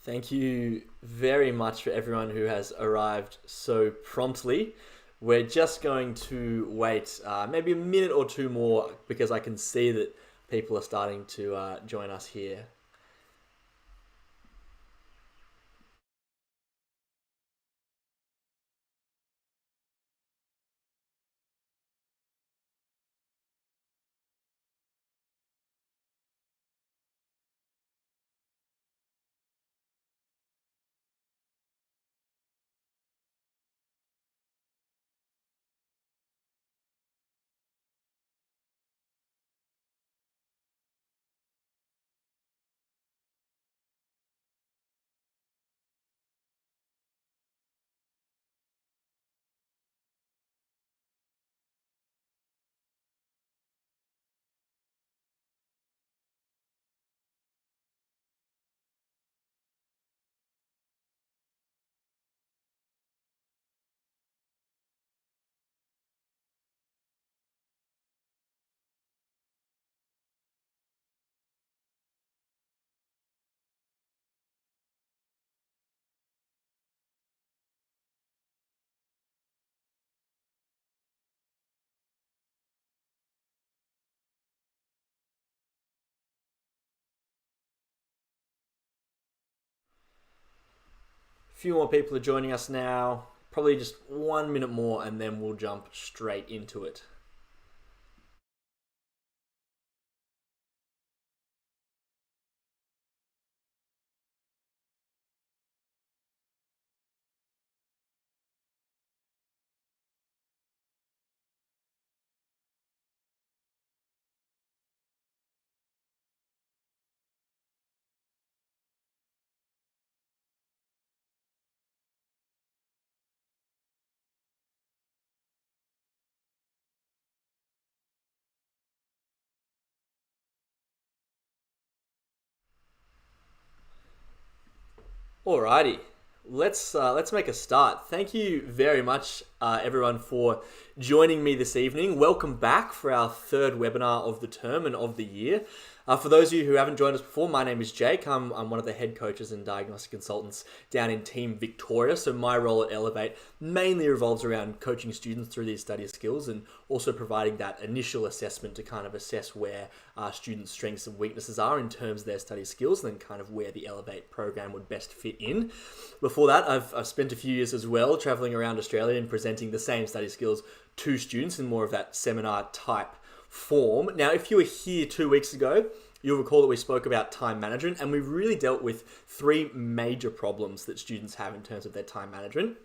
Thank you very much for everyone who has arrived so promptly. We're just going to wait maybe a minute or two more because I can see that people are starting to join us here. A few more people are joining us now. Probably just 1 minute more and then we'll jump straight into it. Alrighty, let's make a start. Thank you very much, everyone, for joining me this evening. Welcome back for our third webinar of the term and of the year. For those of you who haven't joined us before, my name is Jake. I'm one of the head coaches and diagnostic consultants down in Team Victoria. So my role at Elevate mainly revolves around coaching students through these study skills and also providing that initial assessment to kind of assess where students' strengths and weaknesses are in terms of their study skills, and then kind of where the Elevate program would best fit in. Before that, I've spent a few years as well traveling around Australia and presenting the same study skills to students in more of that seminar type form. Now, if you were here 2 weeks ago, you'll recall that we spoke about time management, and we really dealt with three major problems that students have in terms of their time management.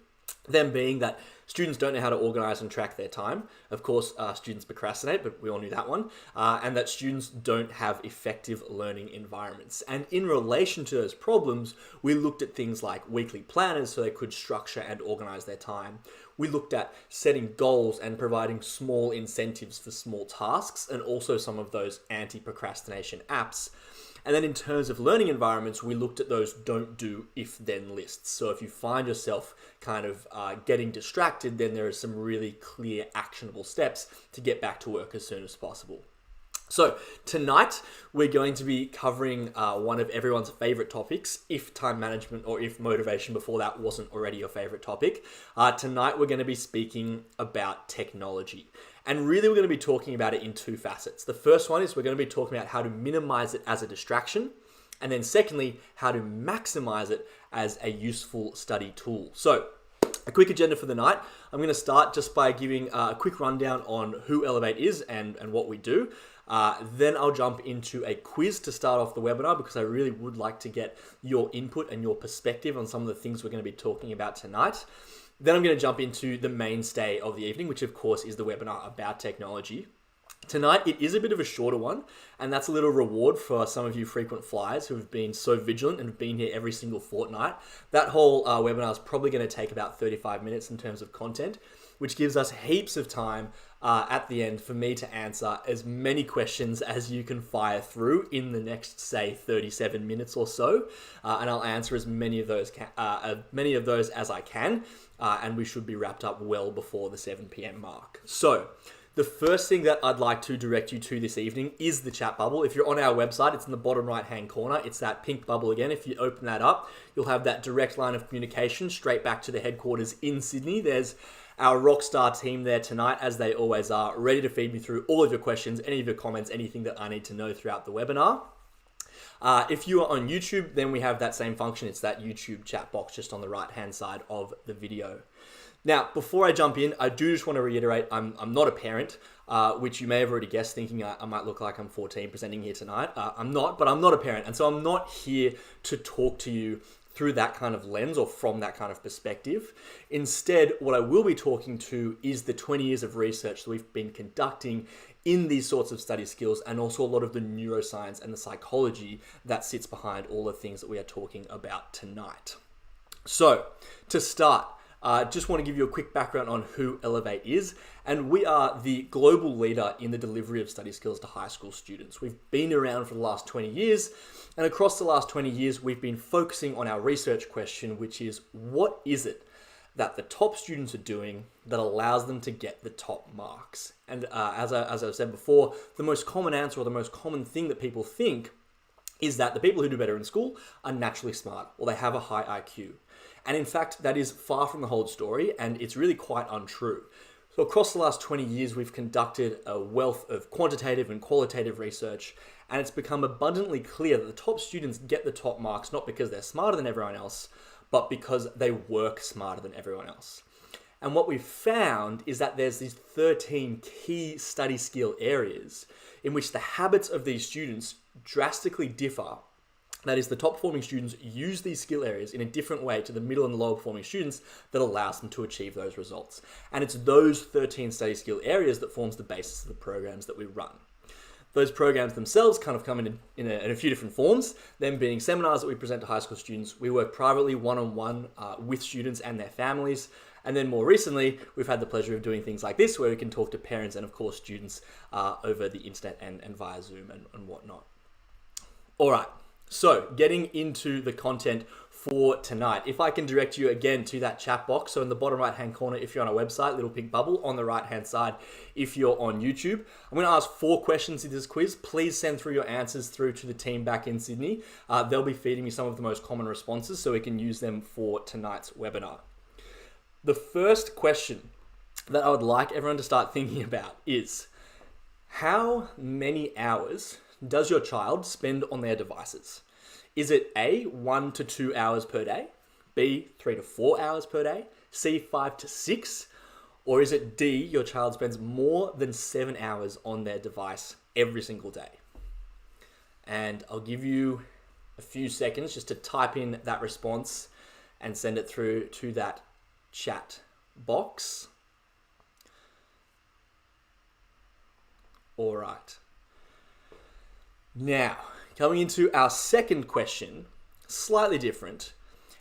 Them being that students don't know how to organize and track their time. Of course, students procrastinate, but we all knew that one. And that students don't have effective learning environments. And in relation to those problems, we looked at things like weekly planners so they could structure and organize their time. We looked at setting goals and providing small incentives for small tasks, and also some of those anti-procrastination apps. And then in terms of learning environments, we looked at those don't do if then lists. So if you find yourself kind of getting distracted, then there are some really clear actionable steps to get back to work as soon as possible. So tonight we're going to be covering one of everyone's favorite topics, if time management or if motivation before that wasn't already your favorite topic. Tonight we're going to be speaking about technology. And really we're going to be talking about it in two facets. The first one is we're going to be talking about how to minimize it as a distraction. And then secondly, how to maximize it as a useful study tool. So a quick agenda for the night. I'm going to start just by giving a quick rundown on who Elevate is and what we do. Then I'll jump into a quiz to start off the webinar because I really would like to get your input and your perspective on some of the things we're going to be talking about tonight. Then I'm going to jump into the mainstay of the evening, which of course is the webinar about technology. Tonight, it is a bit of a shorter one, and that's a little reward for some of you frequent flyers who have been so vigilant and have been here every single fortnight. That whole webinar is probably going to take about 35 minutes in terms of content, which gives us heaps of time at the end for me to answer as many questions as you can fire through in the next, say, 37 minutes or so. And I'll answer as many of those as I can, and we should be wrapped up well before the 7 p.m. mark. So, The first thing that I'd like to direct you to this evening is the chat bubble. If you're on our website, it's in the bottom right-hand corner. It's that pink bubble again. If you open that up, you'll have that direct line of communication straight back to the headquarters in Sydney. There's our rockstar team there tonight, as they always are, ready to feed me through all of your questions, any of your comments, anything that I need to know throughout the webinar. If you are on YouTube, then we have that same function. It's that YouTube chat box just on the right-hand side of the video. Now, before I jump in, I do just want to reiterate, I'm not a parent, which you may have already guessed, thinking I might look like I'm 14 presenting here tonight. I'm not, but I'm not a parent. And so I'm not here to talk to you through that kind of lens or from that kind of perspective. Instead, what I will be talking to is the 20 years of research that we've been conducting in these sorts of study skills, and also a lot of the neuroscience and the psychology that sits behind all the things that we are talking about tonight. So, to start, just want to give you a quick background on who Elevate is, and we are the global leader in the delivery of study skills to high school students. We've been around for the last 20 years, and across the last 20 years, we've been focusing on our research question, which is, what is it that the top students are doing that allows them to get the top marks? And as I've said before, the most common answer, or the most common thing that people think, is that the people who do better in school are naturally smart, or they have a high IQ. And in fact, that is far from the whole story, and it's really quite untrue. So across the last 20 years, we've conducted a wealth of quantitative and qualitative research, and it's become abundantly clear that the top students get the top marks not because they're smarter than everyone else, but because they work smarter than everyone else. And what we've found is that there's these 13 key study skill areas in which the habits of these students drastically differ. That is, the top performing students use these skill areas in a different way to the middle and lower performing students that allows them to achieve those results. And it's those 13 study skill areas that forms the basis of the programs that we run. Those programs themselves kind of come in a few different forms, them being seminars that we present to high school students. We work privately one-on-one with students and their families. And then more recently, we've had the pleasure of doing things like this, where we can talk to parents and of course students over the internet and via Zoom and whatnot. All right. So, getting into the content for tonight, if I can direct you again to that chat box. So in the bottom right-hand corner, if you're on our website, little pink bubble. On the right-hand side, if you're on YouTube. I'm going to ask 4 questions in this quiz. Please send through your answers through to the team back in Sydney. They'll be feeding me some of the most common responses so we can use them for tonight's webinar. The first question that I would like everyone to start thinking about is, how many hours does your child spend on their devices? Is it A, 1 to 2 hours per day, B, 3 to 4 hours per day, C, 5 to 6, or is it D, your child spends more than 7 hours on their device every single day? And I'll give you a few seconds just to type in that response and send it through to that chat box. All right. Now, coming into our second question, slightly different.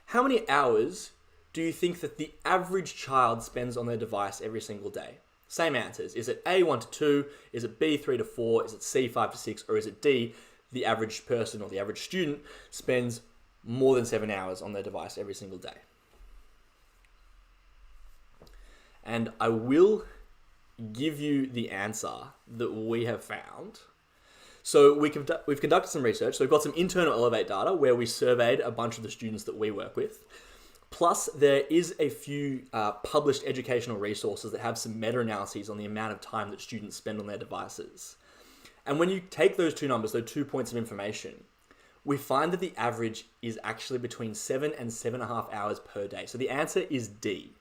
How many hours do you think that the average child spends on their device every single day? Same answers. Is it A, 1 to 2? Is it B, 3 to 4? Is it C, 5 to 6? Or is it D, the average person or the average student spends more than 7 hours on their device every single day? And I will give you the answer that we have found. So we've conducted some research. So we've got some internal Elevate data where we surveyed a bunch of the students that we work with. Plus, there is a few published educational resources that have some meta-analyses on the amount of time that students spend on their devices. And when you take those two numbers, those 2 points of information, we find that the average is actually between 7 and 7.5 hours per day. So the answer is D.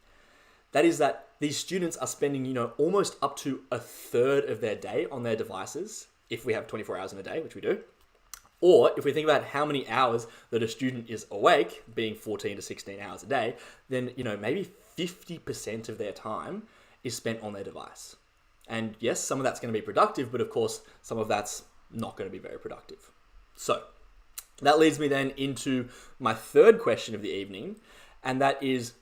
That is that these students are spending, almost up to a third of their day on their devices, if we have 24 hours in a day, which we do. Or if we think about how many hours that a student is awake, being 14 to 16 hours a day, then, maybe 50% of their time is spent on their device. And yes, some of that's going to be productive, but of course, some of that's not going to be very productive. So that leads me then into my third question of the evening, and that is,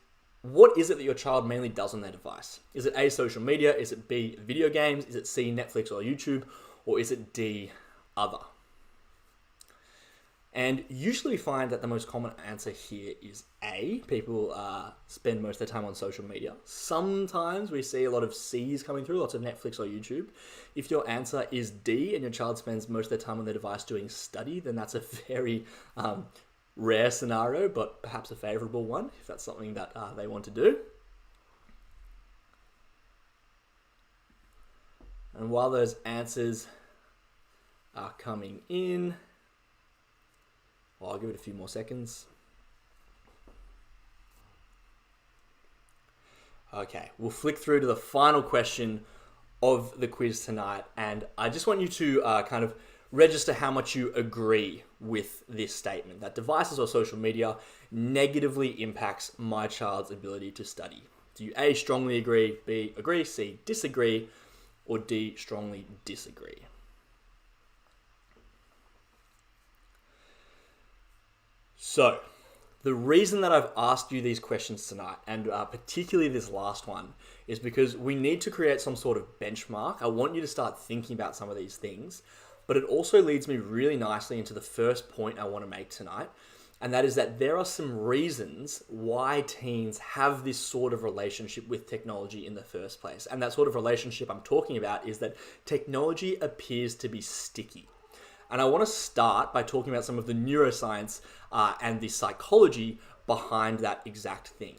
what is it that your child mainly does on their device? Is it A, social media? Is it B, video games? Is it C, Netflix or YouTube? Or is it D, other? And usually we find that the most common answer here is A. People spend most of their time on social media. Sometimes we see a lot of C's coming through, lots of Netflix or YouTube. If your answer is D and your child spends most of their time on their device doing study, then that's a very rare scenario, but perhaps a favorable one if that's something that they want to do. And while those answers are coming in, well, I'll give it a few more seconds. Okay, we'll flick through to the final question of the quiz tonight, and I just want you to kind of register how much you agree with this statement, that devices or social media negatively impacts my child's ability to study. Do you A, strongly agree, B, agree, C, disagree, or D, strongly disagree? So, the reason that I've asked you these questions tonight, and particularly this last one, is because we need to create some sort of benchmark. I want you to start thinking about some of these things, but it also leads me really nicely into the first point I want to make tonight, and that is that there are some reasons why teens have this sort of relationship with technology in the first place. And that sort of relationship I'm talking about is that technology appears to be sticky. And I want to start by talking about some of the neuroscience and the psychology behind that exact thing.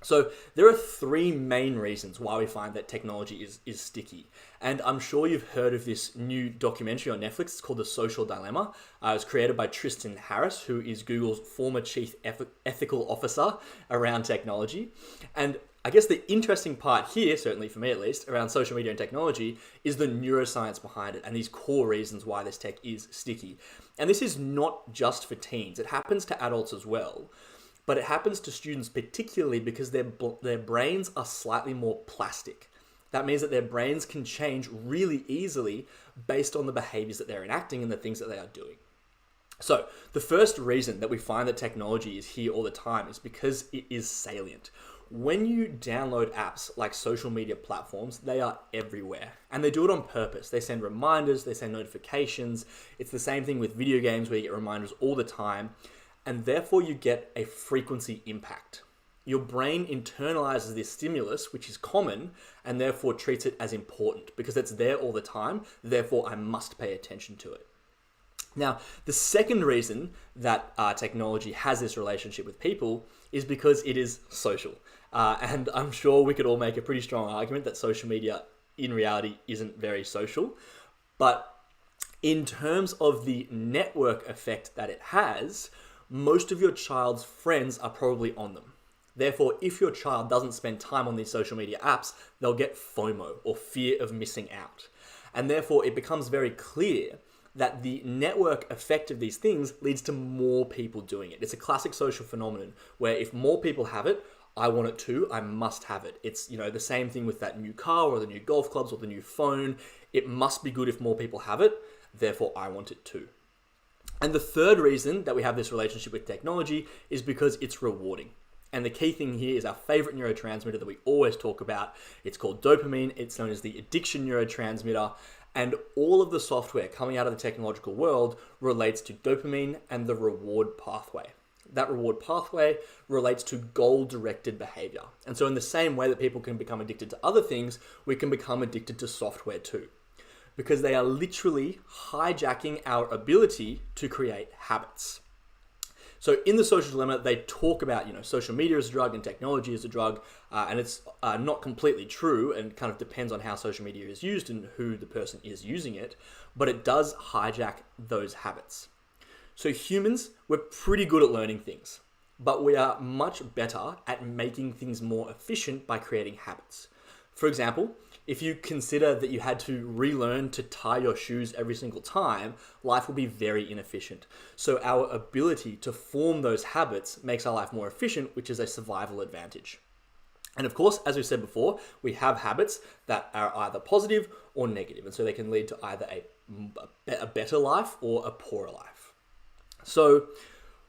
So there are three main reasons why we find that technology is sticky. And I'm sure you've heard of this new documentary on Netflix. It's called The Social Dilemma. It was created by Tristan Harris, who is Google's former chief ethical officer around technology. And I guess the interesting part here, certainly for me at least, around social media and technology is the neuroscience behind it and these core reasons why this tech is sticky. And this is not just for teens. It happens to adults as well. But it happens to students particularly because their brains are slightly more plastic. That means that their brains can change really easily based on the behaviors that they're enacting and the things that they are doing. So the first reason that we find that technology is here all the time is because it is salient. When you download apps like social media platforms, they are everywhere. And they do it on purpose. They send reminders, they send notifications. It's the same thing with video games where you get reminders all the time. And therefore you get a frequency impact. Your brain internalizes this stimulus, which is common, and therefore treats it as important because it's there all the time. Therefore, I must pay attention to it. Now, the second reason that technology has this relationship with people is because it is social. And I'm sure we could all make a pretty strong argument that social media in reality isn't very social. But in terms of the network effect that it has, most of your child's friends are probably on them. Therefore, if your child doesn't spend time on these social media apps, they'll get FOMO, or fear of missing out. And therefore, it becomes very clear that the network effect of these things leads to more people doing it. It's a classic social phenomenon where if more people have it, I want it too, I must have it. It's, the same thing with that new car or the new golf clubs or the new phone. It must be good if more people have it, therefore I want it too. And the third reason that we have this relationship with technology is because it's rewarding. And the key thing here is our favorite neurotransmitter that we always talk about. It's called dopamine. It's known as the addiction neurotransmitter. And all of the software coming out of the technological world relates to dopamine and the reward pathway. That reward pathway relates to goal-directed behavior. And so in the same way that people can become addicted to other things, we can become addicted to software too. Because they are literally hijacking our ability to create habits. So in the Social Dilemma, they talk about, social media as a drug and technology as a drug, and it's not completely true and kind of depends on how social media is used and who the person is using it, but it does hijack those habits. So humans, we're pretty good at learning things, but we are much better at making things more efficient by creating habits. For example, if you consider that you had to relearn to tie your shoes every single time, life will be very inefficient. So our ability to form those habits makes our life more efficient, which is a survival advantage. And of course, as we said before, we have habits that are either positive or negative. And so they can lead to either a better life or a poorer life. So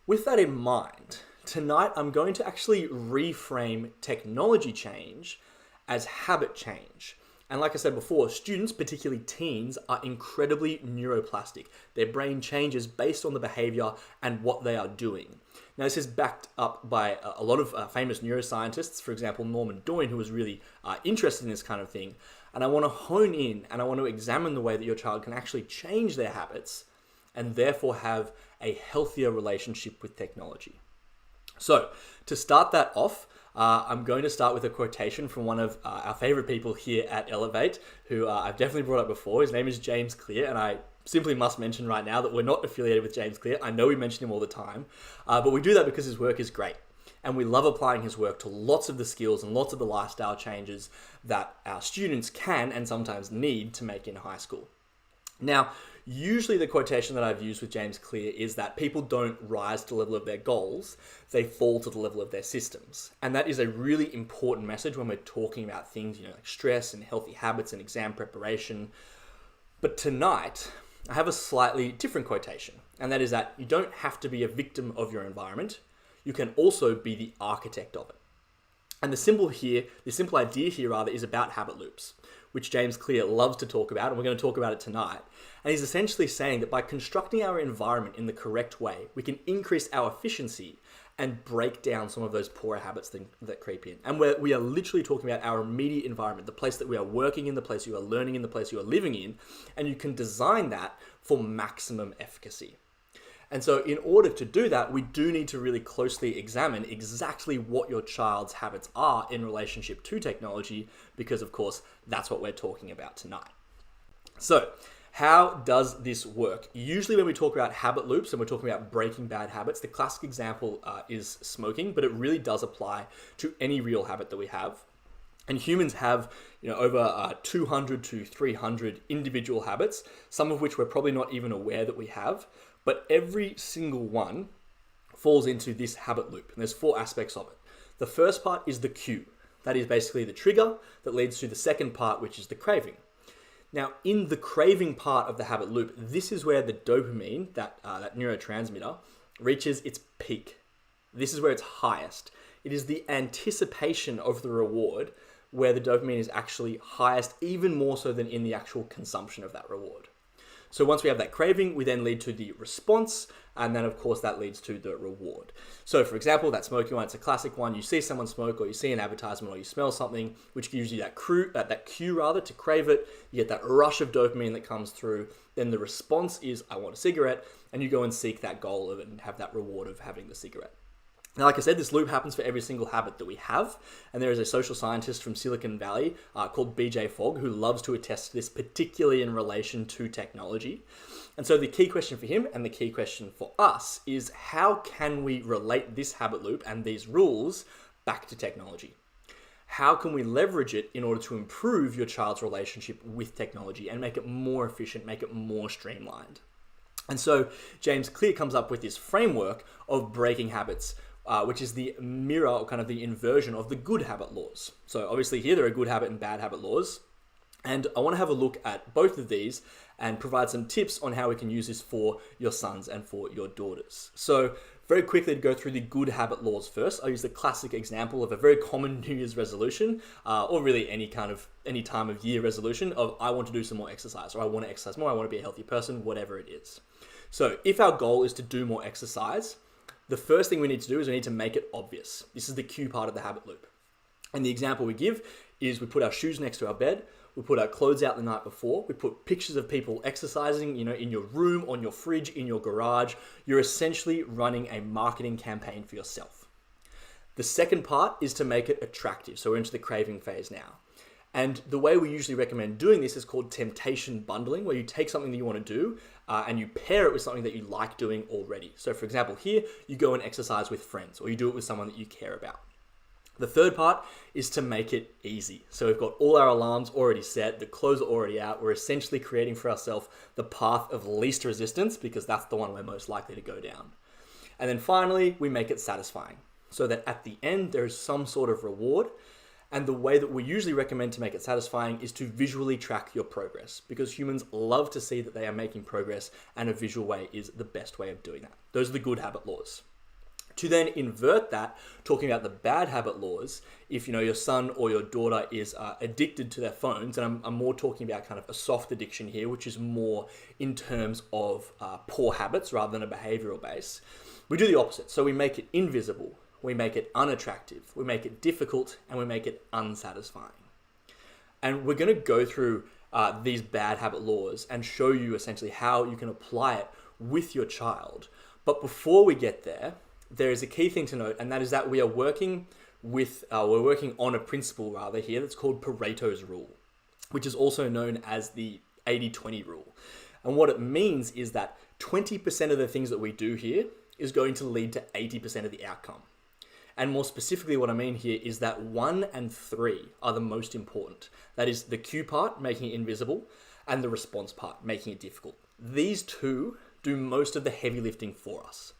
with that in mind, tonight I'm going to actually reframe technology change as habit change. And like I said before, students, particularly teens, are incredibly neuroplastic. Their brain changes based on the behavior and what they are doing. Now, this is backed up by a lot of famous neuroscientists, for example, Norman Doyne, who was really interested in this kind of thing. And I want to hone in and I want to examine the way that your child can actually change their habits and therefore have a healthier relationship with technology. So, to start that off, I'm going to start with a quotation from one of our favorite people here at Elevate, who I've definitely brought up before. His name is James Clear, and I simply must mention right now that we're not affiliated with James Clear. I know we mention him all the time, but we do that because his work is great. And we love applying his work to lots of the skills and lots of the lifestyle changes that our students can and sometimes need to make in high school. Now, usually the quotation that I've used with James Clear is that people don't rise to the level of their goals, they fall to the level of their systems. And that is a really important message when we're talking about things, like stress and healthy habits and exam preparation. But tonight, I have a slightly different quotation, and that is that you don't have to be a victim of your environment, you can also be the architect of it. And the simple idea here is about habit loops, which James Clear loves to talk about, and we're going to talk about it tonight. And he's essentially saying that by constructing our environment in the correct way, we can increase our efficiency and break down some of those poorer habits that creep in. And we are literally talking about our immediate environment, the place that we are working in, the place you are learning in, the place you are living in, and you can design that for maximum efficacy. And so in order to do that, we do need to really closely examine exactly what your child's habits are in relationship to technology, because of course, that's what we're talking about tonight. So how does this work? Usually when we talk about habit loops and we're talking about breaking bad habits, the classic example is smoking, but it really does apply to any real habit that we have. And humans have, over 200 to 300 individual habits, some of which we're probably not even aware that we have. But every single one falls into this habit loop. And there's 4 aspects of it. The first part is the cue. That is basically the trigger that leads to the second part, which is the craving. Now, in the craving part of the habit loop, this is where the dopamine, that neurotransmitter, reaches its peak. This is where it's highest. It is the anticipation of the reward where the dopamine is actually highest, even more so than in the actual consumption of that reward. So once we have that craving, we then lead to the response, and then of course that leads to the reward. So for example, that smoking one, it's a classic one. You see someone smoke, or you see an advertisement, or you smell something, which gives you that cue to crave it. You get that rush of dopamine that comes through. Then the response is, I want a cigarette, and you go and seek that goal of it and have that reward of having the cigarette. Now, like I said, this loop happens for every single habit that we have, and there is a social scientist from Silicon Valley called BJ Fogg who loves to attest to this, particularly in relation to technology. And so the key question for him and the key question for us is, how can we relate this habit loop and these rules back to technology? How can we leverage it in order to improve your child's relationship with technology and make it more efficient, make it more streamlined? And so James Clear comes up with this framework of breaking habits, which is the mirror, or kind of the inversion of the good habit laws. So obviously here there are good habit and bad habit laws. And I want to have a look at both of these and provide some tips on how we can use this for your sons and for your daughters. So very quickly, to go through the good habit laws first, I'll use the classic example of a very common New Year's resolution, or really any time of year resolution of, I want to do some more exercise, or I want to exercise more, I want to be a healthy person, whatever it is. So if our goal is to do more exercise, the first thing we need to do is we need to make it obvious. This is the cue part of the habit loop. And the example we give is we put our shoes next to our bed, we put our clothes out the night before, we put pictures of people exercising, in your room, on your fridge, in your garage. You're essentially running a marketing campaign for yourself. The second part is to make it attractive. So we're into the craving phase now. And the way we usually recommend doing this is called temptation bundling, where you take something that you want to do and you pair it with something that you like doing already. So for example, here, you go and exercise with friends, or you do it with someone that you care about. The third part is to make it easy. So we've got all our alarms already set, the clothes are already out. We're essentially creating for ourselves the path of least resistance, because that's the one we're most likely to go down. And then finally, we make it satisfying, so that at the end, there is some sort of reward. And the way that we usually recommend to make it satisfying is to visually track your progress, because humans love to see that they are making progress, and a visual way is the best way of doing that. Those are the good habit laws. To then invert that, talking about the bad habit laws, if your son or your daughter is addicted to their phones, and I'm more talking about kind of a soft addiction here, which is more in terms of poor habits rather than a behavioral base, we do the opposite. So we make it invisible, we make it unattractive, we make it difficult, and we make it unsatisfying. And we're going to go through these bad habit laws and show you essentially how you can apply it with your child. But before we get there, there is a key thing to note, and that is that we are working on a principle rather here that's called Pareto's rule, which is also known as the 80-20 rule. And what it means is that 20% of the things that we do here is going to lead to 80% of the outcome. And more specifically, what I mean here is that 1 and 3 are the most important. That is the cue part, making it invisible, and the response part, making it difficult. These two do most of the heavy lifting for us.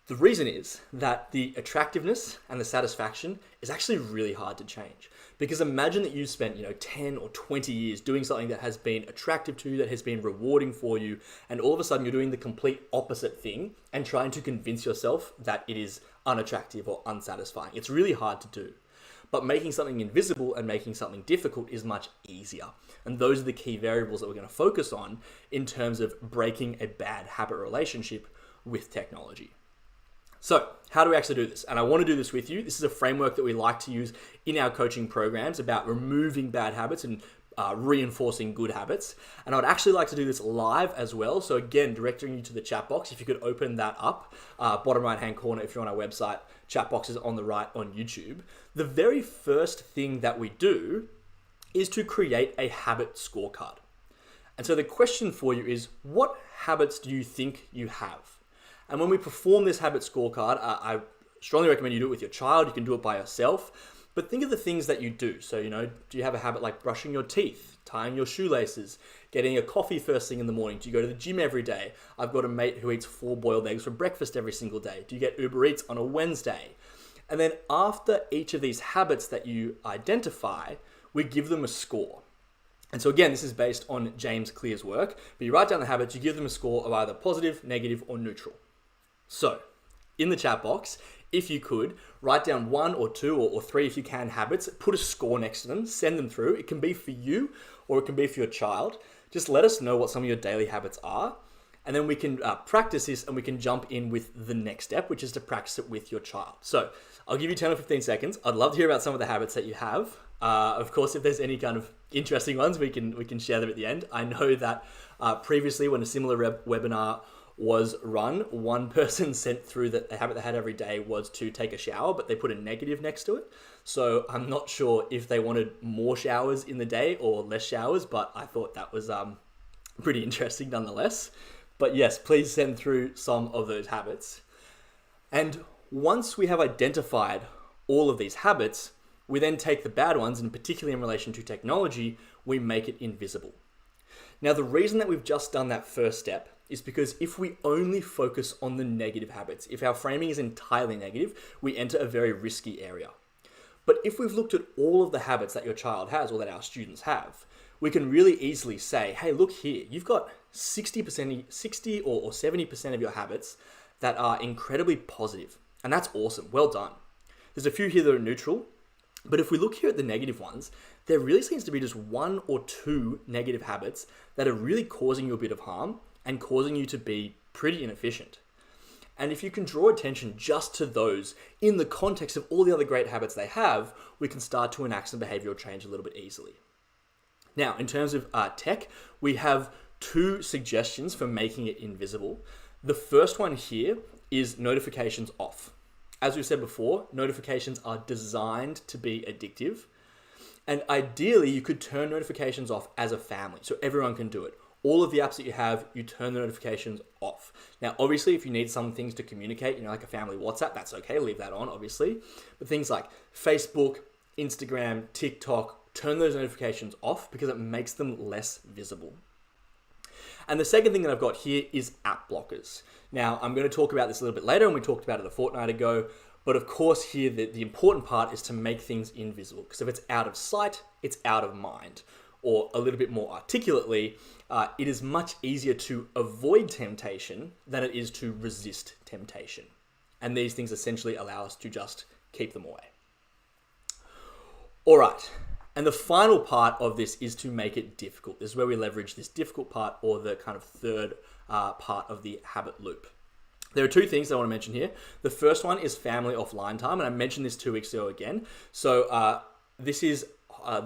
The reason is that the attractiveness and the satisfaction is actually really hard to change. Because imagine that you spent 10 or 20 years doing something that has been attractive to you, that has been rewarding for you, and all of a sudden you're doing the complete opposite thing and trying to convince yourself that it is unattractive or unsatisfying. It's really hard to do. But making something invisible and making something difficult is much easier. And those are the key variables that we're going to focus on in terms of breaking a bad habit relationship with technology. So how do we actually do this? And I want to do this with you. This is a framework that we like to use in our coaching programs about removing bad habits and reinforcing good habits. And I'd actually like to do this live as well. So again, directing you to the chat box, if you could open that up, bottom right-hand corner, if you're on our website, chat box is on the right on YouTube. The very first thing that we do is to create a habit scorecard. And so the question for you is, what habits do you think you have? And when we perform this habit scorecard, I strongly recommend you do it with your child. You can do it by yourself. But think of the things that you do. So, do you have a habit like brushing your teeth, tying your shoelaces, getting a coffee first thing in the morning? Do you go to the gym every day? I've got a mate who eats 4 boiled eggs for breakfast every single day. Do you get Uber Eats on a Wednesday? And then after each of these habits that you identify, we give them a score. And so again, this is based on James Clear's work. But you write down the habits, you give them a score of either positive, negative, or neutral. So, in the chat box, if you could, write down 1 or 2 or 3 if you can habits, put a score next to them, send them through. It can be for you or it can be for your child. Just let us know what some of your daily habits are. And then we can practice this and we can jump in with the next step, which is to practice it with your child. So, I'll give you 10 or 15 seconds. I'd love to hear about some of the habits that you have. Of course, if there's any kind of interesting ones, we can share them at the end. I know that previously when a similar webinar was run, one person sent through that the habit they had every day was to take a shower, but they put a negative next to it. So I'm not sure if they wanted more showers in the day or less showers, but I thought that was pretty interesting nonetheless. But yes, please send through some of those habits. And once we have identified all of these habits, we then take the bad ones, and particularly in relation to technology, we make it invisible. Now, the reason that we've just done that first step is because if we only focus on the negative habits, if our framing is entirely negative, we enter a very risky area. But if we've looked at all of the habits that your child has or that our students have, we can really easily say, hey, look here, you've got 60 or 70% of your habits that are incredibly positive. And that's awesome. Well done. There's a few here that are neutral, but if we look here at the negative ones, there really seems to be just 1 or 2 negative habits that are really causing you a bit of harm and causing you to be pretty inefficient. And if you can draw attention just to those in the context of all the other great habits they have, we can start to enact some behavioral change a little bit easily. Now, in terms of tech, we have 2 suggestions for making it invisible. The first one here is notifications off. As we said before, notifications are designed to be addictive. And ideally, you could turn notifications off as a family, so everyone can do it. All of the apps that you have, you turn the notifications off. Now, obviously, if you need some things to communicate, like a family WhatsApp, that's okay, leave that on, obviously. But things like Facebook, Instagram, TikTok, turn those notifications off because it makes them less visible. And the second thing that I've got here is app blockers. Now, I'm going to talk about this a little bit later, and we talked about it a fortnight ago. But of course, here, the important part is to make things invisible, because if it's out of sight, it's out of mind. Or a little bit more articulately, it is much easier to avoid temptation than it is to resist temptation. And these things essentially allow us to just keep them away. All right. And the final part of this is to make it difficult. This is where we leverage this difficult part, or the kind of third part of the habit loop. There are two things I want to mention here. The first one is family offline time, and I mentioned this 2 weeks ago again. So this is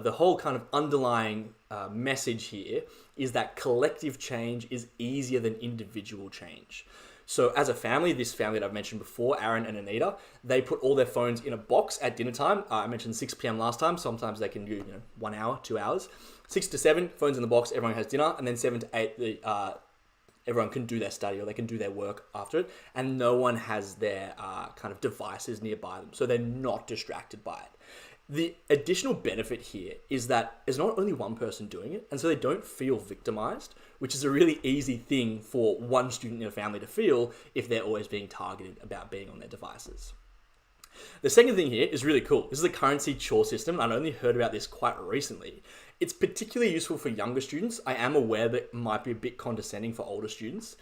the whole kind of underlying message here is that collective change is easier than individual change. So as a family, this family that I've mentioned before, Aaron and Anita, they put all their phones in a box at dinner time. I mentioned 6 p.m. last time. Sometimes they can do 1 hour, 2 hours. 6 to 7, phones in the box, everyone has dinner. And then 7 to 8, everyone can do their study or they can do their work after it. And no one has their kind of devices nearby them. So they're not distracted by it. The additional benefit here is that there's not only one person doing it, and so they don't feel victimized, which is a really easy thing for one student in a family to feel if they're always being targeted about being on their devices. The second thing here is really cool. This is a currency chore system. I'd only heard about this quite recently. It's particularly useful for younger students. I am aware that it might be a bit condescending for older students,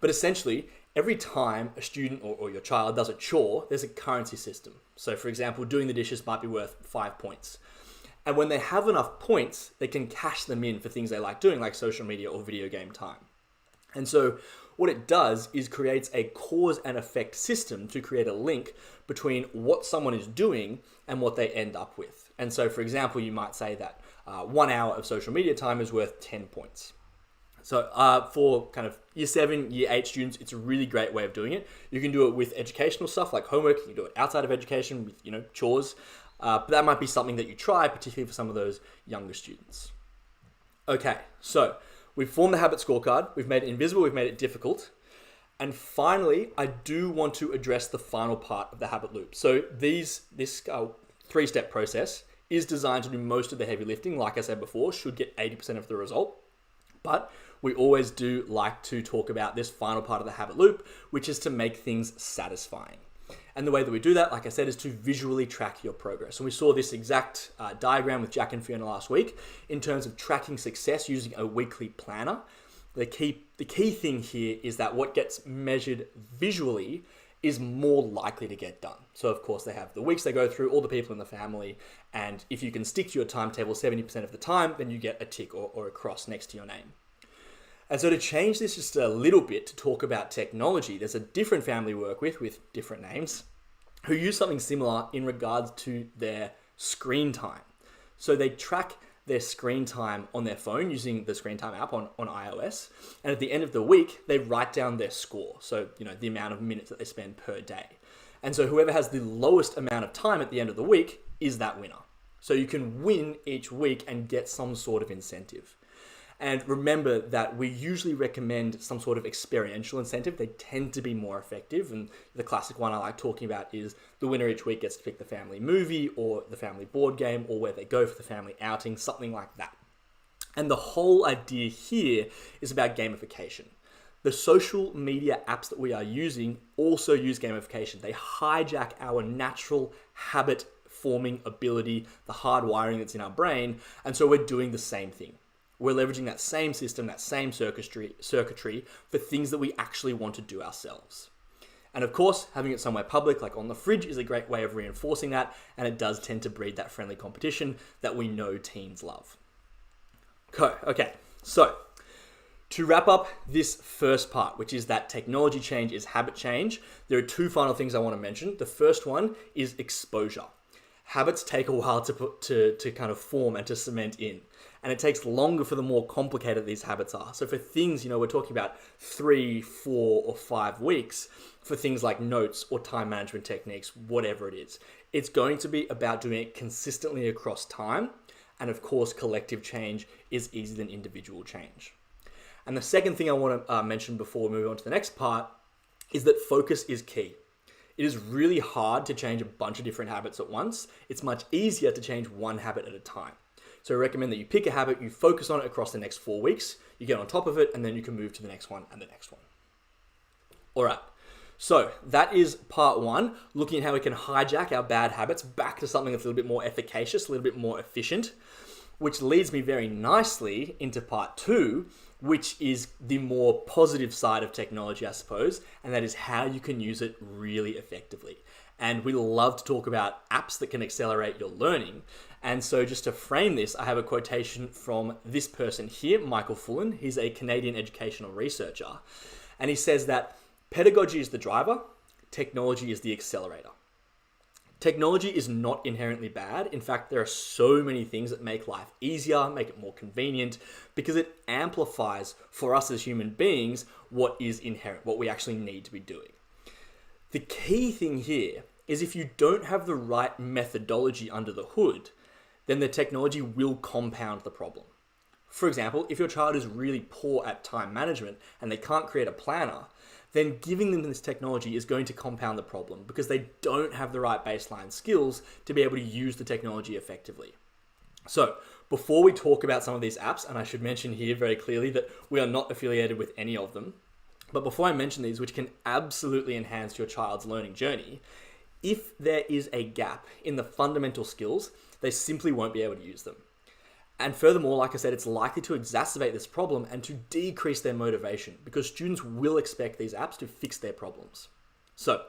but essentially, every time a student or your child does a chore, there's a currency system. So for example, doing the dishes might be worth 5 points. And when they have enough points, they can cash them in for things they like doing, like social media or video game time. And so what it does is creates a cause and effect system to create a link between what someone is doing and what they end up with. And so for example, you might say that 1 hour of social media time is worth 10 points. So for kind of year 7, year 8 students, it's a really great way of doing it. You can do it with educational stuff like homework. You can do it outside of education with, chores. But that might be something that you try, particularly for some of those younger students. Okay, so we've formed the habit scorecard. We've made it invisible. We've made it difficult. And finally, I do want to address the final part of the habit loop. So this 3-step process is designed to do most of the heavy lifting. Like I said before, should get 80% of the result. But we always do like to talk about this final part of the habit loop, which is to make things satisfying. And the way that we do that, like I said, is to visually track your progress. And we saw this exact diagram with Jack and Fiona last week in terms of tracking success using a weekly planner. The key thing here is that what gets measured visually is more likely to get done. So of course they have the weeks they go through, all the people in the family, and if you can stick to your timetable 70% of the time, then you get a tick or a cross next to your name. And so to change this just a little bit, to talk about technology, there's a different family we work with different names, who use something similar in regards to their screen time. So they track their screen time on their phone using the screen time app on iOS. And at the end of the week, they write down their score. So, the amount of minutes that they spend per day. And so whoever has the lowest amount of time at the end of the week is that winner. So you can win each week and get some sort of incentive. And remember that we usually recommend some sort of experiential incentive. They tend to be more effective. And the classic one I like talking about is the winner each week gets to pick the family movie or the family board game or where they go for the family outing, something like that. And the whole idea here is about gamification. The social media apps that we are using also use gamification. They hijack our natural habit forming ability, the hardwiring that's in our brain. And so we're doing the same thing. We're leveraging that same system, that same circuitry for things that we actually want to do ourselves. And of course, having it somewhere public, like on the fridge, is a great way of reinforcing that. And it does tend to breed that friendly competition that we know teens love. Okay, so to wrap up this first part, which is that technology change is habit change, there are 2 final things I want to mention. The first one is exposure. Habits take a while to kind of form and to cement in. And it takes longer for the more complicated these habits are. So for things, we're talking about 3, 4, or 5 weeks for things like notes or time management techniques, whatever it is. It's going to be about doing it consistently across time. And of course, collective change is easier than individual change. And the second thing I want to mention before we move on to the next part is that focus is key. It is really hard to change a bunch of different habits at once. It's much easier to change one habit at a time. So I recommend that you pick a habit, you focus on it across the next 4 weeks, you get on top of it, and then you can move to the next one and the next one. All right, so that is part 1, looking at how we can hijack our bad habits back to something that's a little bit more efficacious, a little bit more efficient, which leads me very nicely into part 2, which is the more positive side of technology, I suppose, and that is how you can use it really effectively. And we love to talk about apps that can accelerate your learning. And so just to frame this, I have a quotation from this person here, Michael Fullan. He's a Canadian educational researcher. And he says that pedagogy is the driver, technology is the accelerator. Technology is not inherently bad. In fact, there are so many things that make life easier, make it more convenient, because it amplifies for us as human beings what is inherent, what we actually need to be doing. The key thing here is if you don't have the right methodology under the hood, then the technology will compound the problem. For example, if your child is really poor at time management and they can't create a planner, then giving them this technology is going to compound the problem because they don't have the right baseline skills to be able to use the technology effectively. So before we talk about some of these apps, and I should mention here very clearly that we are not affiliated with any of them, but before I mention these, which can absolutely enhance your child's learning journey, if there is a gap in the fundamental skills, they simply won't be able to use them. And furthermore, like I said, it's likely to exacerbate this problem and to decrease their motivation because students will expect these apps to fix their problems. So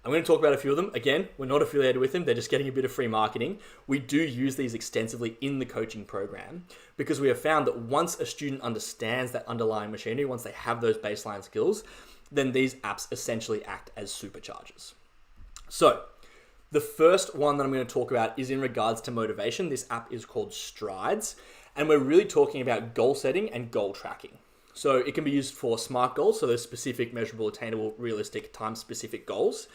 I'm going to talk about a few of them. Again, we're not affiliated with them. They're just getting a bit of free marketing. We do use these extensively in the coaching program because we have found that once a student understands that underlying machinery, once they have those baseline skills, then these apps essentially act as superchargers. So the first one that I'm going to talk about is in regards to motivation. This app is called Strides, and we're really talking about goal setting and goal tracking. So it can be used for SMART goals, so those specific, measurable, attainable, realistic, time-specific goals.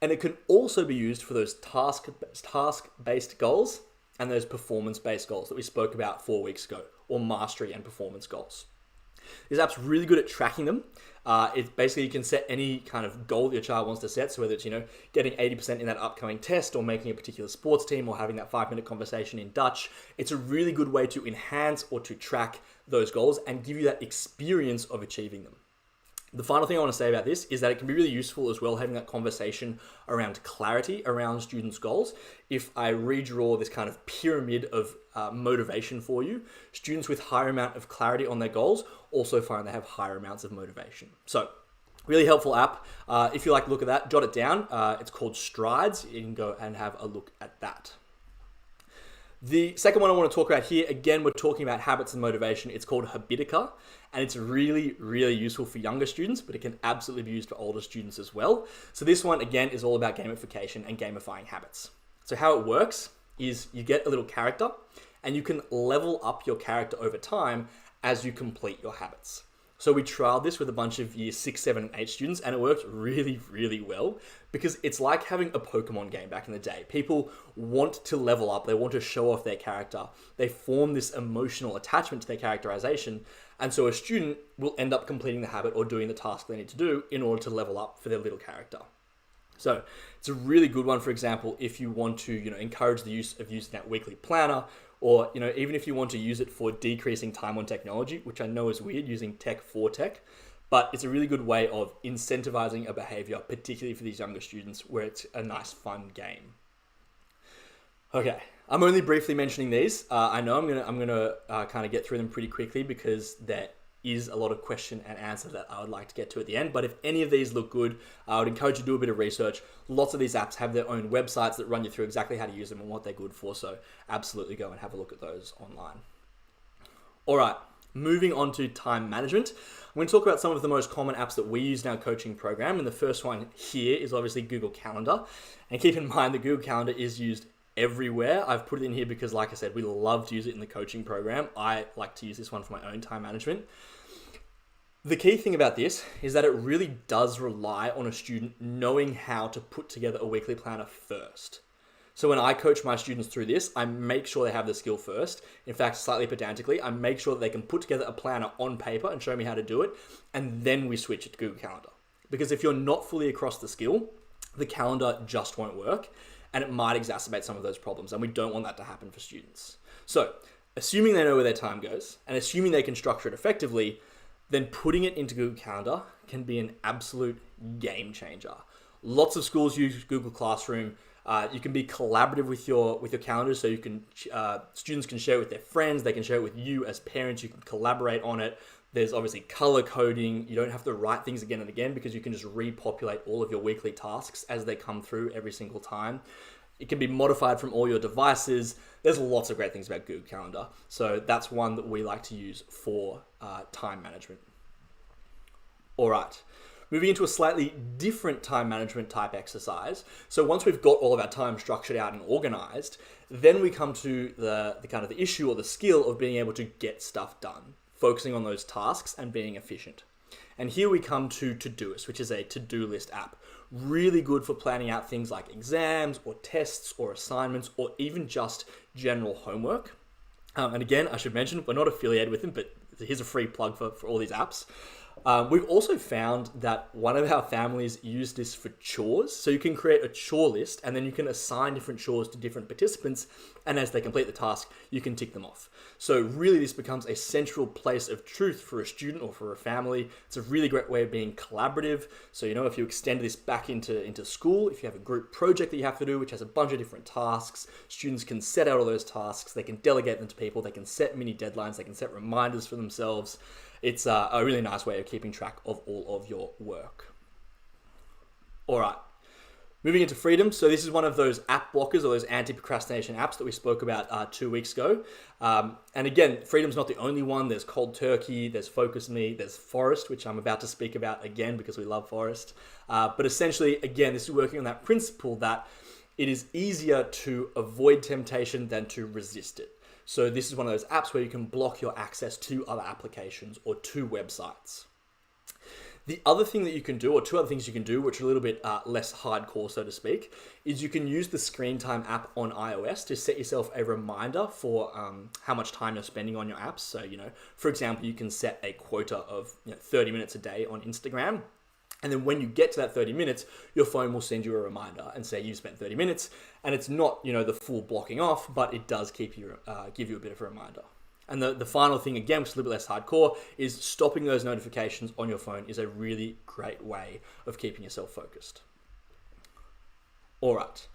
And it can also be used for those task-based goals and those performance-based goals that we spoke about 4 weeks ago, or mastery and performance goals. This app's really good at tracking them. It's basically, you can set any kind of goal that your child wants to set. So whether it's, getting 80% in that upcoming test or making a particular sports team or having that 5-minute conversation in Dutch, it's a really good way to enhance or to track those goals and give you that experience of achieving them. The final thing I want to say about this is that it can be really useful as well, having that conversation around clarity around students' goals. If I redraw this kind of pyramid of motivation for you, students with higher amount of clarity on their goals also find they have higher amounts of motivation. So really helpful app. If you like to look at that, jot it down. It's called Strides. You can go and have a look at that. The second one I want to talk about here, again, we're talking about habits and motivation. It's called Habitica, and it's really, really useful for younger students, but it can absolutely be used for older students as well. So this one, again, is all about gamification and gamifying habits. So how it works is you get a little character, and you can level up your character over time as you complete your habits. So we trialed this with a bunch of year 6, 7, and 8 students, and it worked really, really well because it's like having a Pokemon game back in the day. People want to level up. They want to show off their character. They form this emotional attachment to their characterization. And so a student will end up completing the habit or doing the task they need to do in order to level up for their little character. So it's a really good one, for example, if you want to, encourage the use of using that weekly planner, or, even if you want to use it for decreasing time on technology, which I know is weird, using tech for tech, but it's a really good way of incentivizing a behavior, particularly for these younger students, where it's a nice, fun game. Okay, I'm only briefly mentioning these. I know I'm gonna kind of get through them pretty quickly because there is a lot of question and answer that I would like to get to at the end. But if any of these look good, I would encourage you to do a bit of research. Lots of these apps have their own websites that run you through exactly how to use them and what they're good for. So absolutely go and have a look at those online. All right, moving on to time management. I'm going to talk about some of the most common apps that we use in our coaching program. And the first one here is obviously Google Calendar. And keep in mind that Google Calendar is used everywhere. I've put it in here because, like I said, we love to use it in the coaching program. I like to use this one for my own time management. The key thing about this is that it really does rely on a student knowing how to put together a weekly planner first. So when I coach my students through this, I make sure they have the skill first. In fact, slightly pedantically, I make sure that they can put together a planner on paper and show me how to do it, and then we switch it to Google Calendar. Because if you're not fully across the skill, the calendar just won't work, and it might exacerbate some of those problems, and we don't want that to happen for students. So, assuming they know where their time goes, and assuming they can structure it effectively, then putting it into Google Calendar can be an absolute game changer. Lots of schools use Google Classroom. You can be collaborative with your calendar, so you can students can share it with their friends, they can share it with you as parents, you can collaborate on it. There's obviously color coding. You don't have to write things again and again because you can just repopulate all of your weekly tasks as they come through every single time. It can be modified from all your devices. There's lots of great things about Google Calendar. So that's one that we like to use for time management. All right. Moving into a slightly different time management type exercise. So once we've got all of our time structured out and organized, then we come to the kind of the issue or the skill of being able to get stuff done, focusing on those tasks and being efficient. And here we come to Todoist, which is a to-do list app. Really good for planning out things like exams or tests or assignments or even just general homework. And again, I should mention, we're not affiliated with them, but here's a free plug for all these apps. We've also found that one of our families use this for chores. So you can create a chore list and then you can assign different chores to different participants. And as they complete the task, you can tick them off. So really this becomes a central place of truth for a student or for a family. It's a really great way of being collaborative. So, if you extend this back into school, if you have a group project that you have to do, which has a bunch of different tasks, students can set out all those tasks. They can delegate them to people. They can set mini deadlines. They can set reminders for themselves. It's a really nice way of keeping track of all of your work. All right, moving into Freedom. So this is one of those app blockers or those anti-procrastination apps that we spoke about 2 weeks ago. And again, Freedom's not the only one. There's Cold Turkey, there's Focus Me, there's Forrest, which I'm about to speak about again because we love Forrest. But essentially, again, this is working on that principle that it is easier to avoid temptation than to resist it. So this is one of those apps where you can block your access to other applications or to websites. The other thing that you can do, or two other things you can do, which are a little bit less hardcore, so to speak, is you can use the Screen Time app on iOS to set yourself a reminder for how much time you're spending on your apps. So, for example, you can set a quota of 30 minutes a day on Instagram. And then when you get to that 30 minutes, your phone will send you a reminder and say you've spent 30 minutes. And it's not, the full blocking off, but it does give you a bit of a reminder. And the final thing, again, which is a little bit less hardcore, is stopping those notifications on your phone is a really great way of keeping yourself focused. All right.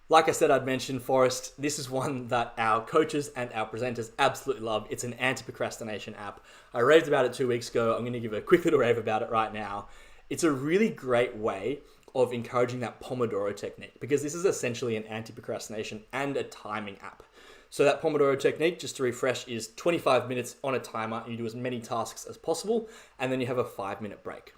Like I said, I'd mentioned Forrest. This is one that our coaches and our presenters absolutely love. It's an anti-procrastination app. I raved about it 2 weeks ago. I'm going to give a quick little rave about it right now. It's a really great way of encouraging that Pomodoro technique because this is essentially an anti-procrastination and a timing app. So that Pomodoro technique, just to refresh, is 25 minutes on a timer and you do as many tasks as possible and then you have a 5-minute break.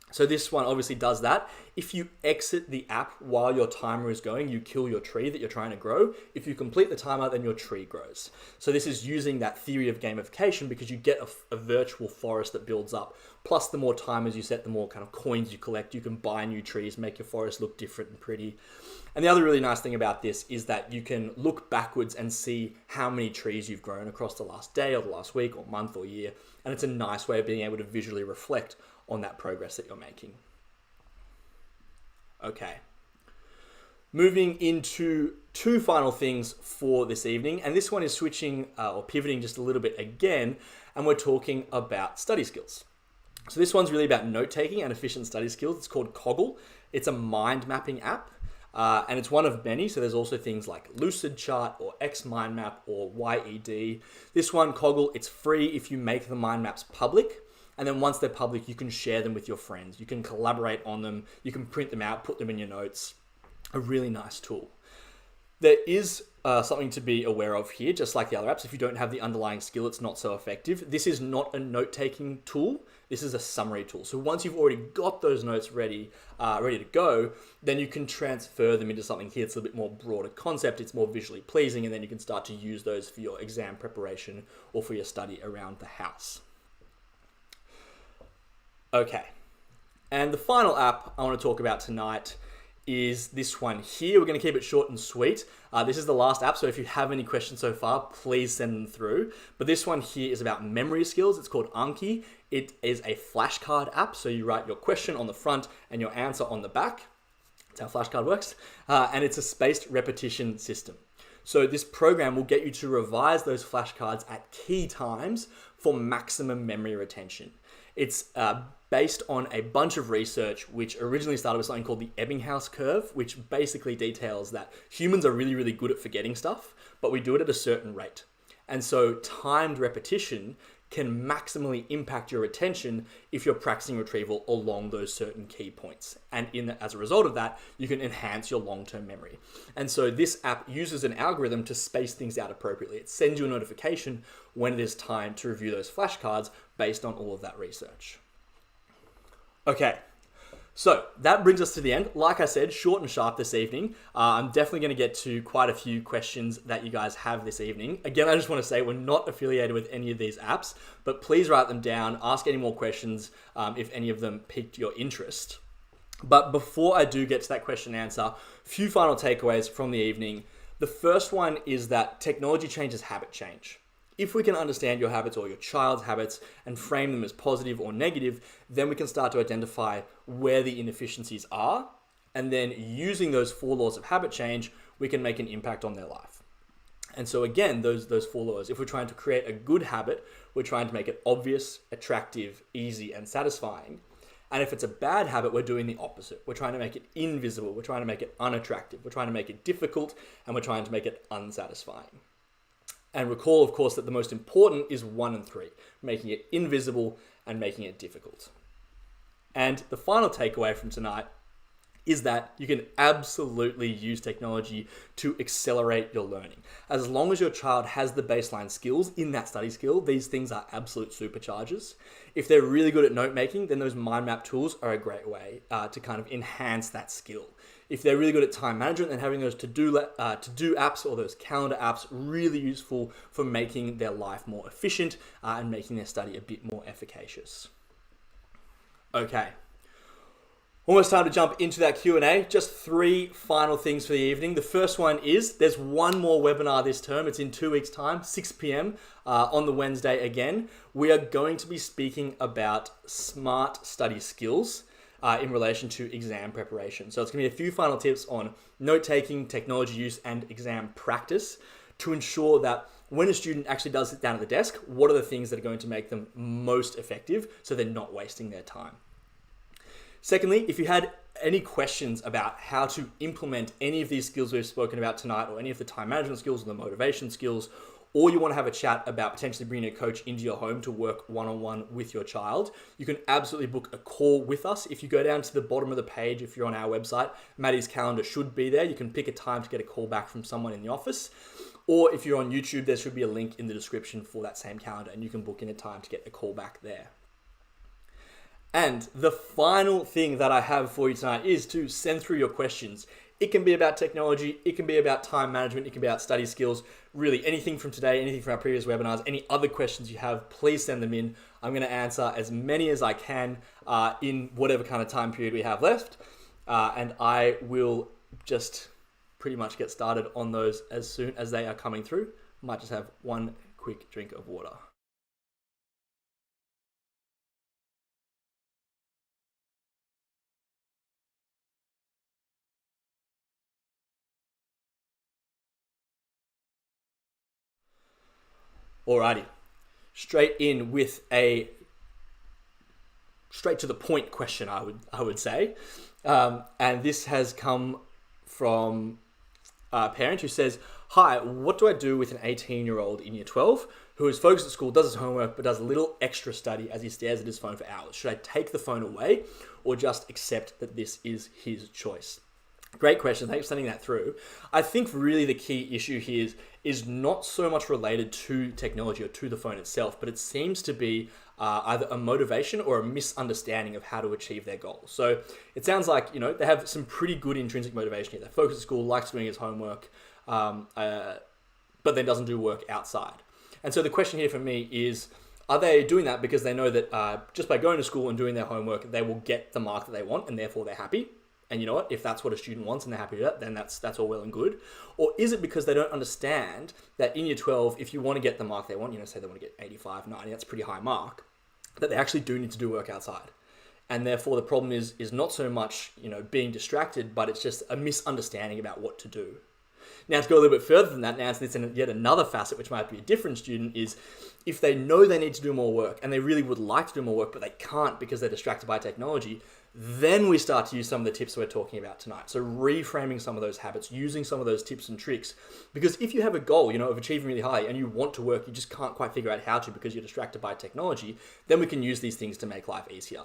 So this one obviously does that. If you exit the app while your timer is going, you kill your tree that you're trying to grow. If you complete the timer, then your tree grows. So this is using that theory of gamification because you get a virtual forest that builds up. Plus the more timers you set, the more kind of coins you collect. You can buy new trees, make your forest look different and pretty. And the other really nice thing about this is that you can look backwards and see how many trees you've grown across the last day or the last week or month or year. And it's a nice way of being able to visually reflect on that progress that you're making. Okay. Moving into two final things for this evening. And this one is switching or pivoting just a little bit again. And we're talking about study skills. So this one's really about note-taking and efficient study skills. It's called Coggle. It's a mind mapping app. And it's one of many. So there's also things like Lucid Chart or X Mind Map or YED. This one, Coggle, it's free if you make the mind maps public. And then once they're public, you can share them with your friends. You can collaborate on them. You can print them out, put them in your notes. A really nice tool. There is something to be aware of here, just like the other apps. If you don't have the underlying skill, it's not so effective. This is not a note-taking tool. This is a summary tool. So once you've already got those notes ready to go, then you can transfer them into something here. It's a little bit more broader concept. It's more visually pleasing, and then you can start to use those for your exam preparation or for your study around the house. Okay, and the final app I want to talk about tonight is this one here. We're going to keep it short and sweet. This is the last app, so if you have any questions so far, please send them through. But this one here is about memory skills. It's called Anki. It is a flashcard app, so you write your question on the front and your answer on the back. That's how flashcard works. And it's a spaced repetition system. So this program will get you to revise those flashcards at key times for maximum memory retention. It's based on a bunch of research which originally started with something called the Ebbinghaus curve, which basically details that humans are really, really good at forgetting stuff, but we do it at a certain rate. And so timed repetition can maximally impact your retention if you're practicing retrieval along those certain key points. And as a result of that, you can enhance your long-term memory. And so this app uses an algorithm to space things out appropriately. It sends you a notification when it is time to review those flashcards based on all of that research. Okay. So that brings us to the end. Like I said, short and sharp this evening. I'm definitely going to get to quite a few questions that you guys have this evening. Again, I just want to say we're not affiliated with any of these apps, but please write them down, ask any more questions if any of them piqued your interest. But before I do get to that question and answer, a few final takeaways from the evening. The first one is that technology changes habit change. If we can understand your habits or your child's habits and frame them as positive or negative, then we can start to identify where the inefficiencies are. And then using those 4 laws of habit change, we can make an impact on their life. And so again, those 4 laws, if we're trying to create a good habit, we're trying to make it obvious, attractive, easy, and satisfying. And if it's a bad habit, we're doing the opposite. We're trying to make it invisible. We're trying to make it unattractive. We're trying to make it difficult, and we're trying to make it unsatisfying. And recall, of course, that the most important is 1 and 3, making it invisible and making it difficult. And the final takeaway from tonight is that you can absolutely use technology to accelerate your learning. As long as your child has the baseline skills in that study skill, these things are absolute superchargers. If they're really good at note making, then those mind map tools are a great way to kind of enhance that skill. If they're really good at time management, then having those to-do apps or those calendar apps really useful for making their life more efficient and making their study a bit more efficacious. Okay. Almost time to jump into that Q&A. Just 3 final things for the evening. The first one is there's one more webinar this term. It's in 2 weeks' time, 6 p.m. On the Wednesday again. We are going to be speaking about smart study skills in relation to exam preparation. So it's going to be a few final tips on note-taking, technology use, and exam practice to ensure that when a student actually does sit down at the desk, what are the things that are going to make them most effective so they're not wasting their time. Secondly, if you had any questions about how to implement any of these skills we've spoken about tonight, or any of the time management skills or the motivation skills, or you want to have a chat about potentially bringing a coach into your home to work one-on-one with your child, you can absolutely book a call with us. If you go down to the bottom of the page, if you're on our website, Maddie's calendar should be there. You can pick a time to get a call back from someone in the office. Or if you're on YouTube, there should be a link in the description for that same calendar, and you can book in a time to get a call back there. And the final thing that I have for you tonight is to send through your questions. It can be about technology, it can be about time management, it can be about study skills, really anything from today, anything from our previous webinars, any other questions you have, please send them in. I'm going to answer as many as I can in whatever kind of time period we have left. And I will just pretty much get started on those as soon as they are coming through. Might just have one quick drink of water. Alrighty, straight to the point question, I would say, and this has come from a parent who says, "Hi, what do I do with an 18-year-old in year 12 who is focused at school, does his homework, but does a little extra study as he stares at his phone for hours? Should I take the phone away or just accept that this is his choice?" Great question. Thanks for sending that through. I think really the key issue here is not so much related to technology or to the phone itself, but it seems to be either a motivation or a misunderstanding of how to achieve their goals. So it sounds like, they have some pretty good intrinsic motivation here. They're focused at school, likes doing his homework, but then doesn't do work outside. And so the question here for me is, are they doing that because they know that just by going to school and doing their homework, they will get the mark that they want and therefore they're happy? And you know what? If that's what a student wants and they're happy with that, then that's all well and good. Or is it because they don't understand that in year 12, if you want to get the mark they want, say they want to get 85, 90, that's a pretty high mark, that they actually do need to do work outside. And therefore the problem is not so much, being distracted, but it's just a misunderstanding about what to do. Now, to go a little bit further than that, now it's yet another facet, which might be a different student, is if they know they need to do more work and they really would like to do more work, but they can't because they're distracted by technology, then we start to use some of the tips we're talking about tonight. So reframing some of those habits, using some of those tips and tricks. Because if you have a goal, of achieving really high and you want to work, you just can't quite figure out how to because you're distracted by technology, then we can use these things to make life easier.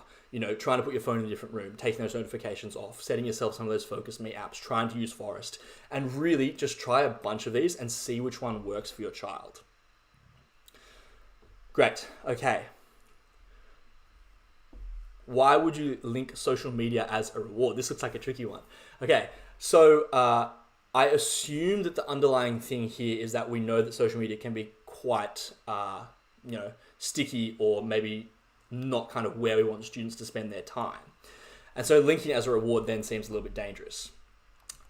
Trying to put your phone in a different room, taking those notifications off, setting yourself some of those Focus Me apps, trying to use Forrest, and really just try a bunch of these and see which one works for your child. Great. Okay. Why would you link social media as a reward? This looks like a tricky one. Okay, so I assume that the underlying thing here is that we know that social media can be quite, sticky, or maybe not kind of where we want students to spend their time. And so linking it as a reward then seems a little bit dangerous.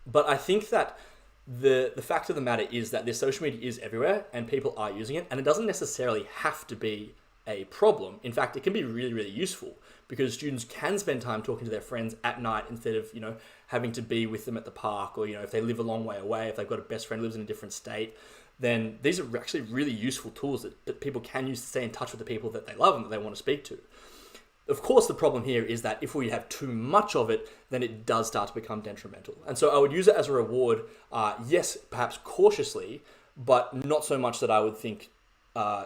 But I think that the fact of the matter is that this social media is everywhere and people are using it, and it doesn't necessarily have to be a problem. In fact, it can be really, really useful because students can spend time talking to their friends at night instead of, having to be with them at the park, or, if they live a long way away, if they've got a best friend who lives in a different state, then these are actually really useful tools that people can use to stay in touch with the people that they love and that they want to speak to. Of course, the problem here is that if we have too much of it, then it does start to become detrimental. And so I would use it as a reward, yes, perhaps cautiously, but not so much that I would think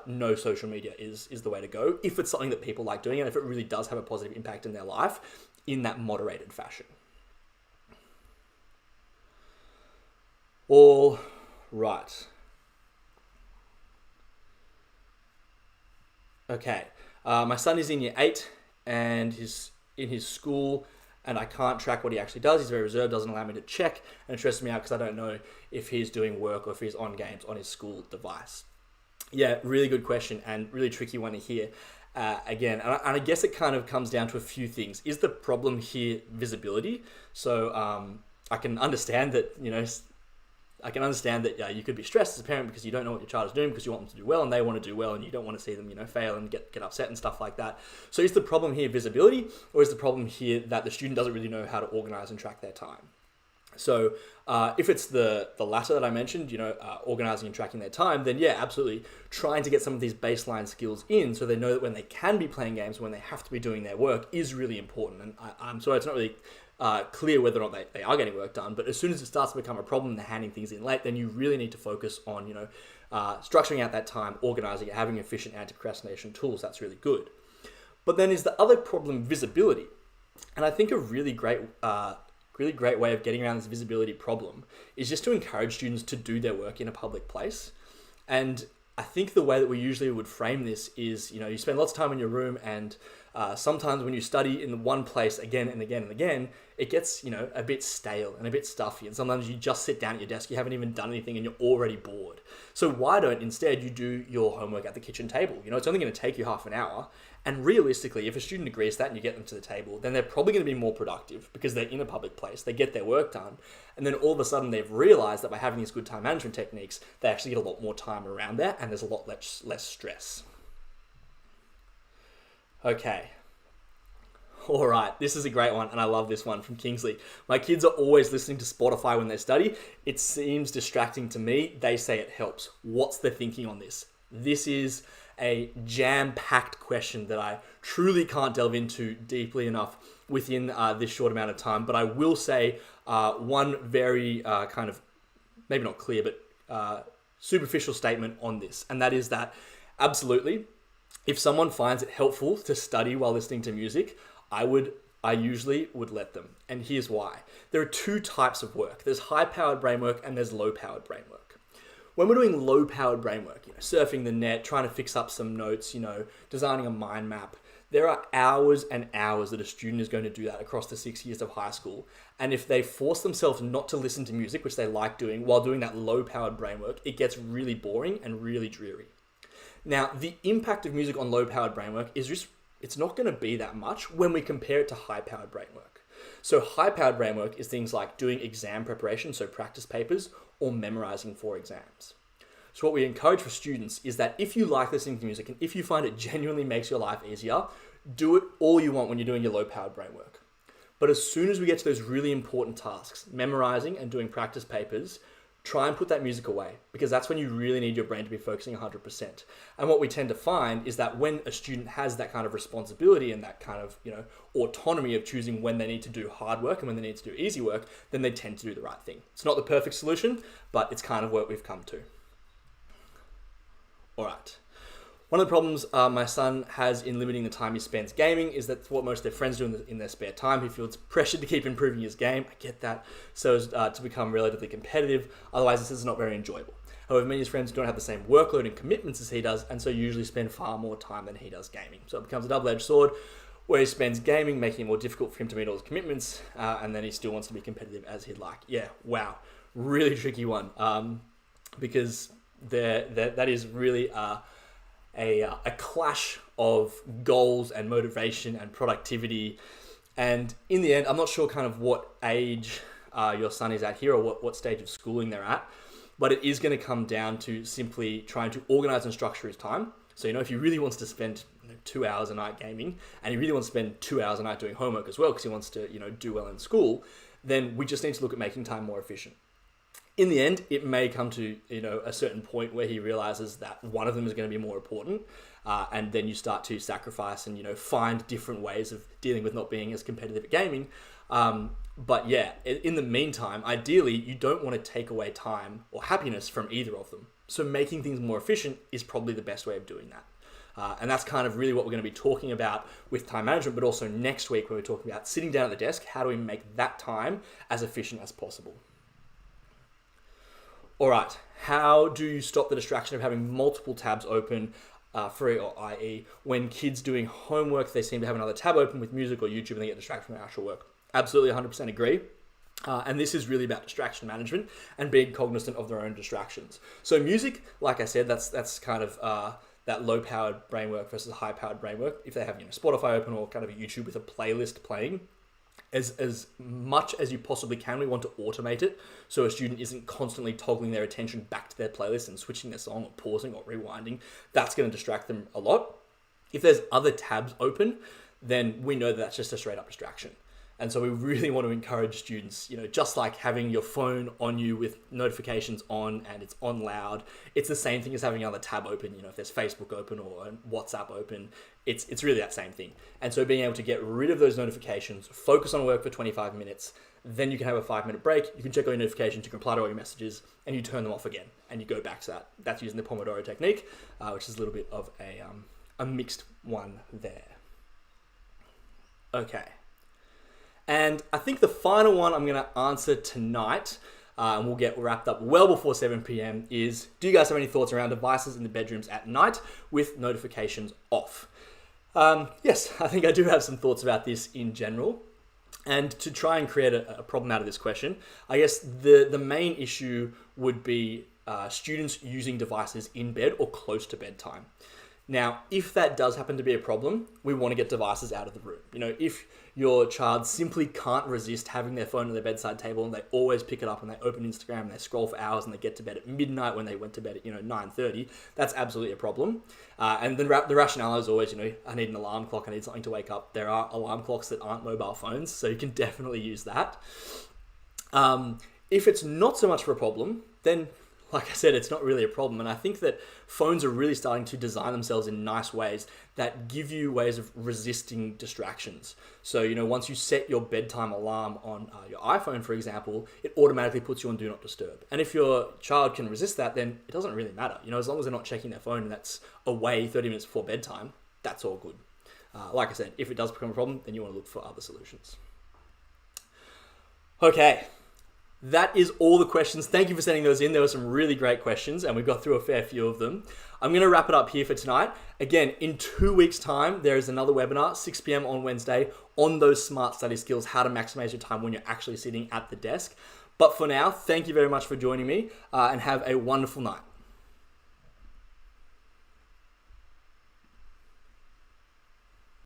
no social media is the way to go if it's something that people like doing and if it really does have a positive impact in their life in that moderated fashion. All right. Okay. My son is in year 8 and he's in his school, and I can't track what he actually does. He's very reserved, doesn't allow me to check, and it stresses me out because I don't know if he's doing work or if he's on games on his school device. Yeah, really good question and really tricky one to hear. Again, and I guess it kind of comes down to a few things. Is the problem here visibility? So I can understand that, you could be stressed as a parent because you don't know what your child is doing because you want them to do well and they want to do well and you don't want to see them, fail and get upset and stuff like that. So is the problem here visibility, or is the problem here that the student doesn't really know how to organize and track their time? So if it's the latter that I mentioned, organizing and tracking their time, then yeah, absolutely trying to get some of these baseline skills in so they know that when they can be playing games, when they have to be doing their work is really important. And I'm sorry, it's not really clear whether or not they are getting work done, but as soon as it starts to become a problem and they're handing things in late, then you really need to focus on, structuring out that time, organizing it, having efficient anti-procrastination tools. That's really good. But then is the other problem visibility. And I think a really great way of getting around this visibility problem is just to encourage students to do their work in a public place. And I think the way that we usually would frame this is, you spend lots of time in your room, and sometimes when you study in one place again and again and again, it gets, a bit stale and a bit stuffy. And sometimes you just sit down at your desk, you haven't even done anything and you're already bored. So why don't instead you do your homework at the kitchen table? It's only going to take you half an hour. And realistically, if a student agrees to that and you get them to the table, then they're probably going to be more productive because they're in a public place, they get their work done, and then all of a sudden they've realized that by having these good time management techniques, they actually get a lot more time around there and there's a lot less stress. Okay. All right, this is a great one, and I love this one from Kingsley. My kids are always listening to Spotify when they study. It seems distracting to me. They say it helps. What's the thinking on this? This is a jam-packed question that I truly can't delve into deeply enough within this short amount of time. But I will say one very kind of, maybe not clear, but superficial statement on this. And that is that absolutely, if someone finds it helpful to study while listening to music, I usually would let them. And here's why. There are two types of work. There's high-powered brain work and there's low-powered brain work. When we're doing low-powered brain work, surfing the net, trying to fix up some notes, designing a mind map, there are hours and hours that a student is going to do that across the 6 years of high school. And if they force themselves not to listen to music, which they like doing, while doing that low-powered brain work, it gets really boring and really dreary. Now, the impact of music on low-powered brain work is just, it's not going to be that much when we compare it to high-powered brain work. So high-powered brain work is things like doing exam preparation, so practice papers, or memorizing for exams. So what we encourage for students is that if you like listening to music and if you find it genuinely makes your life easier, do it all you want when you're doing your low-powered brain work. But as soon as we get to those really important tasks, memorizing and doing practice papers, try and put that music away, because that's when you really need your brain to be focusing 100%. And what we tend to find is that when a student has that kind of responsibility and that kind of, autonomy of choosing when they need to do hard work and when they need to do easy work, then they tend to do the right thing. It's not the perfect solution, but it's kind of what we've come to. All right. One of the problems my son has in limiting the time he spends gaming is that's what most of their friends do in their spare time. He feels pressured to keep improving his game. I get that. So as to become relatively competitive. Otherwise, this is not very enjoyable. However, many of his friends don't have the same workload and commitments as he does, and so usually spend far more time than he does gaming. So it becomes a double-edged sword where he spends gaming, making it more difficult for him to meet all his commitments, and then he still wants to be competitive as he'd like. Yeah, wow. Really tricky one. Because that is really a clash of goals and motivation and productivity. And in the end, I'm not sure kind of what age your son is at here or what stage of schooling they're at, but it is going to come down to simply trying to organize and structure his time. So, if he really wants to spend 2 hours a night gaming and he really wants to spend 2 hours a night doing homework as well because he wants to, do well in school, then we just need to look at making time more efficient. In the end, it may come to, a certain point where he realizes that one of them is going to be more important. And then you start to sacrifice and, find different ways of dealing with not being as competitive at gaming. But yeah, in the meantime, ideally, you don't want to take away time or happiness from either of them. So making things more efficient is probably the best way of doing that. And that's kind of really what we're going to be talking about with time management, but also next week where we're talking about sitting down at the desk, how do we make that time as efficient as possible? All right, how do you stop the distraction of having multiple tabs open, i.e. when kids doing homework, they seem to have another tab open with music or YouTube and they get distracted from their actual work? Absolutely 100% agree. And this is really about distraction management and being cognizant of their own distractions. So music, like I said, that's kind of that low-powered brain work versus high-powered brain work. If they have Spotify open or kind of a YouTube with a playlist playing, as much as you possibly can, we want to automate it so a student isn't constantly toggling their attention back to their playlist and switching their song or pausing or rewinding. That's going to distract them a lot. If there's other tabs open, then we know that that's just a straight up distraction. And so we really want to encourage students, just like having your phone on you with notifications on and it's on loud, it's the same thing as having another tab open. If there's Facebook open or WhatsApp open, it's really that same thing. And so being able to get rid of those notifications, focus on work for 25 minutes, then you can have a 5-minute break, you can check all your notifications, you can reply to all your messages, and you turn them off again, and you go back to that. That's using the Pomodoro technique, which is a little bit of a mixed one there. Okay. And I think the final one I'm going to answer tonight, and we'll get wrapped up well before 7 p.m. is, do you guys have any thoughts around devices in the bedrooms at night with notifications off? Yes, I think I do have some thoughts about this in general. And to try and create a problem out of this question, I guess the main issue would be students using devices in bed or close to bedtime. Now, if that does happen to be a problem, we want to get devices out of the room. If your child simply can't resist having their phone on their bedside table and they always pick it up and they open Instagram and they scroll for hours and they get to bed at midnight when they went to bed at 9:30, that's absolutely a problem. And then the rationale is always, I need an alarm clock, I need something to wake up. There are alarm clocks that aren't mobile phones, so you can definitely use that. If it's not so much of a problem, then like I said, it's not really a problem. And I think that phones are really starting to design themselves in nice ways that give you ways of resisting distractions. So, once you set your bedtime alarm on your iPhone, for example, it automatically puts you on Do Not Disturb. And if your child can resist that, then it doesn't really matter. As long as they're not checking their phone and that's away 30 minutes before bedtime, that's all good. Like I said, if it does become a problem, then you want to look for other solutions. Okay. That is all the questions. Thank you for sending those in. There were some really great questions and we got through a fair few of them. I'm going to wrap it up here for tonight. Again, in 2 weeks' time, there is another webinar, 6 p.m. on Wednesday, on those smart study skills, how to maximize your time when you're actually sitting at the desk. But for now, thank you very much for joining me and have a wonderful night.